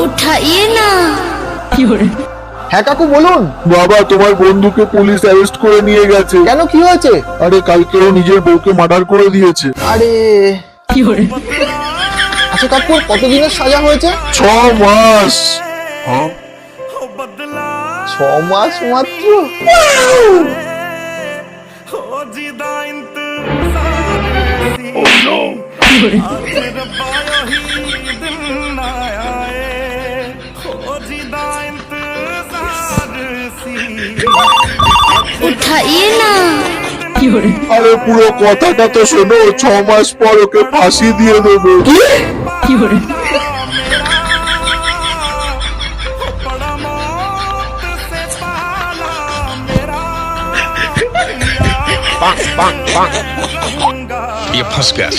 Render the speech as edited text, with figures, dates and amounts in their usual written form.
उठाइए ना। হ্যাঁ কাকু বলুন। বাবা, তোমার বন্ধুকে পুলিশ অ্যারেস্ট করে নিয়ে গেছে। কেন, কি হয়েছে? আরে কালকেও নিজের বউকে মার্ডার করে দিয়েছে। আরে আচ্ছা কাকু, কতদিনের সাজা হয়েছে? 6 মাস। 6 মাস মাত্র? उठाइए ना। আরে পুরো কথাটা তো শোনো, 6 মাস পর ওকে ফাঁসি দিয়ে দেবে। ये फंस गया।